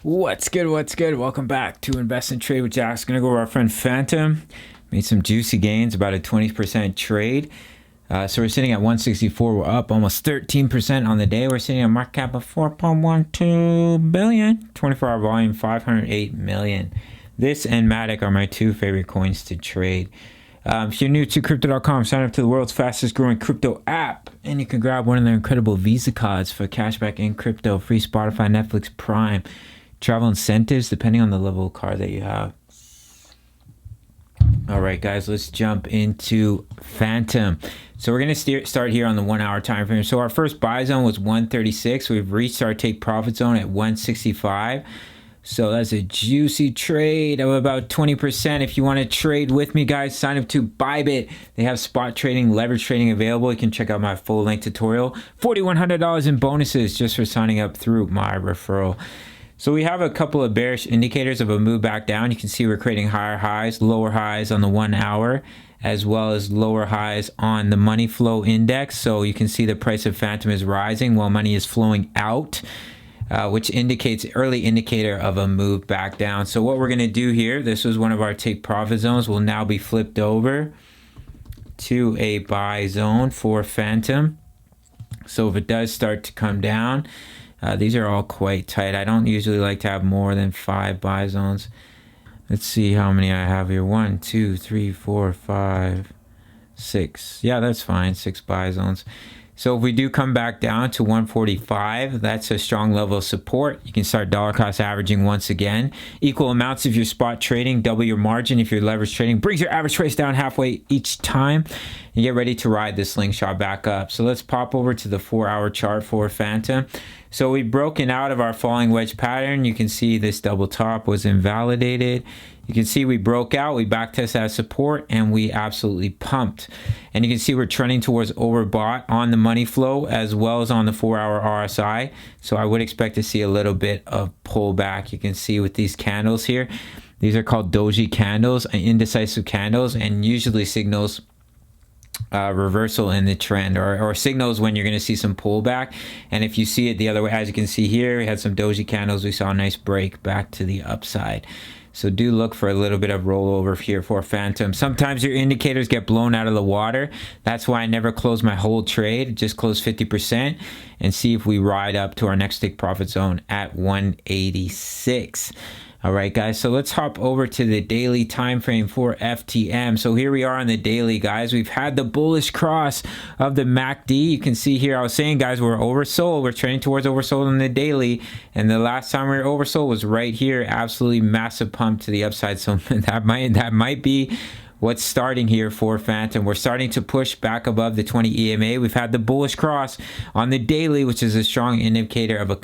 What's good? What's good? Welcome back to Invest and Trade with Jack's. Gonna go over our friend Fantom. Made some juicy gains, about a 20% trade. So we're sitting at 164. We're up almost 13% on the day. We're sitting at a market cap of 4.12 billion. 24-hour volume 508 million. This and Matic are my two favorite coins to trade. If you're new to crypto.com, sign up to the world's fastest growing crypto app, and you can grab one of their incredible Visa cards for cashback in crypto, free Spotify, Netflix, Prime, travel incentives depending on the level of card that you have. All right, guys, let's jump into Fantom. So we're going to start here on the 1 hour time frame. So our first buy zone was 136. We've reached our take profit zone at 165. So that's a juicy trade of about 20%. If you want to trade with me, guys, sign up to Bybit. They have spot trading, leverage trading available. You can check out my full length tutorial. $4,100 in bonuses just for signing up through my referral. So we have a couple of bearish indicators of a move back down. You can see we're creating higher highs, lower highs on the 1 hour, as well as lower highs on the money flow index. So you can see the price of Fantom is rising while money is flowing out, which indicates early indicator of a move back down. So what we're going to do here, this was one of our take profit zones, will now be flipped over to a buy zone for Fantom. So if it does start to come down, these are all quite tight. I don't usually like to have more than 5 buy zones. Let's see how many I have here. 1, 2, 3, 4, 5, 6. Yeah, that's fine. 6 buy zones. So if we do come back down to 145, that's a strong level of support. You can start dollar cost averaging once again. Equal amounts if you're spot trading, double your margin if you're leverage trading. Brings your average price down halfway each time. You get ready to ride the slingshot back up. So let's pop over to the 4 hour chart for Fantom. So we've broken out of our falling wedge pattern. You can see this double top was invalidated. You can see we broke out, we backtested that support, and we absolutely pumped. And you can see we're trending towards overbought on the money flow as well as on the 4 hour RSI. So I would expect to see a little bit of pullback. You can see with these candles here, these are called doji candles, indecisive candles, and usually signals reversal in the trend or signals when you're going to see some pullback. And if you see it the other way, as you can see here, we had some doji candles. We saw a nice break back to the upside. So do look for a little bit of rollover here for Fantom. Sometimes your indicators get blown out of the water. That's why I never close my whole trade. Just close 50% and see if we ride up to our next take profit zone at 186. All right, guys, so let's hop over to the daily time frame for FTM. So here we are on the daily, guys. We've had the bullish cross of the MACD. You can see here, I was saying, guys, we're oversold. We're trending towards oversold on the daily. And the last time we were oversold was right here. Absolutely massive pump to the upside. So that might be what's starting here for Fantom. We're starting to push back above the 20 EMA. We've had the bullish cross on the daily, which is a strong indicator of a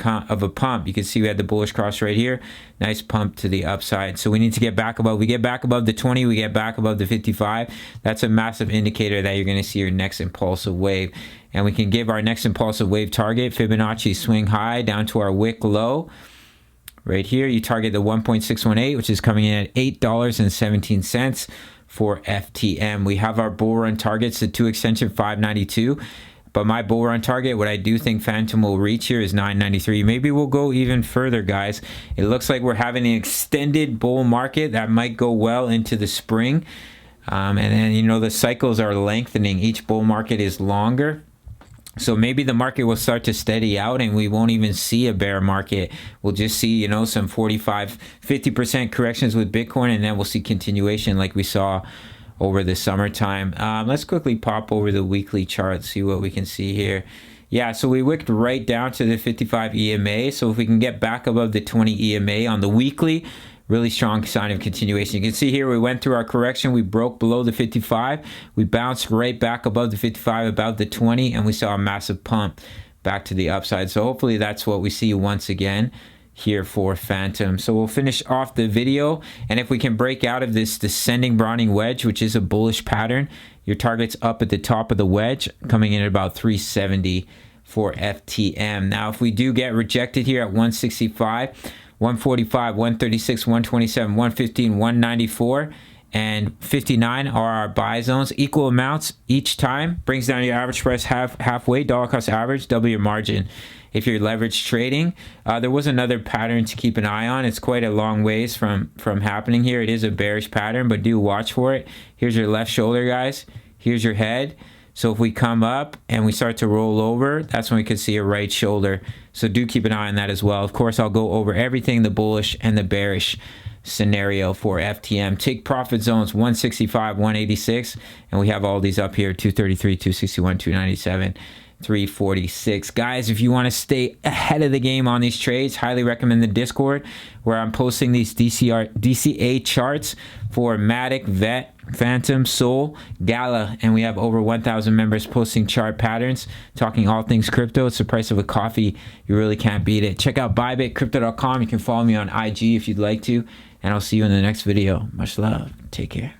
pump. You can see we had the bullish cross right here. Nice pump to the upside. So we need to get back above. We get back above the 20. We get back above the 55. That's a massive indicator that you're going to see your next impulsive wave. And we can give our next impulsive wave target, Fibonacci swing high down to our wick low. Right here, you target the 1.618, which is coming in at $8.17. For FTM. We have our bull run targets, the 2 extension 592, but my bull run target, what I do think Fantom will reach here is 993. Maybe we'll go even further, guys. It looks like we're having an extended bull market that might go well into the spring. And then, you know, the cycles are lengthening. Each bull market is longer. So maybe the market will start to steady out and we won't even see a bear market. We'll just see, you know, some 45, 50% corrections with Bitcoin, and then we'll see continuation like we saw over the summertime. Let's quickly pop over the weekly chart, see what we can see here. Yeah, so we wicked right down to the 55 EMA. So if we can get back above the 20 EMA on the weekly, really strong sign of continuation. You can see here we went through our correction. We broke below the 55. We bounced right back above the 55, about the 20, and we saw a massive pump back to the upside. So hopefully that's what we see once again here for Fantom. So we'll finish off the video, and if we can break out of this descending broadening wedge, which is a bullish pattern, your target's up at the top of the wedge, coming in at about 370 for FTM. Now, if we do get rejected here at 165, 145, 136, 127, 115, 194, and 59 are our buy zones. Equal amounts each time. Brings down your average price halfway. Dollar cost average. Double your margin. If you're leverage trading, there was another pattern to keep an eye on. It's quite a long ways from happening here. It is a bearish pattern, but do watch for it. Here's your left shoulder, guys. Here's your head. So if we come up and we start to roll over, that's when we could see a right shoulder. So do keep an eye on that as well. Of course, I'll go over everything, the bullish and the bearish scenario for FTM. Take profit zones 165, 186, and we have all these up here: 233, 261, 297. 346. Guys, if you want to stay ahead of the game on these trades, highly recommend the Discord, where I'm posting these DCA charts for Matic, Vet, Fantom, Sol, Gala, and we have over 1,000 members posting chart patterns, talking all things crypto. It's the price of a coffee. You really can't beat it. Check out buybitcrypto.com. You can follow me on IG if you'd like to, and I'll see you in the next video. Much love. Take care.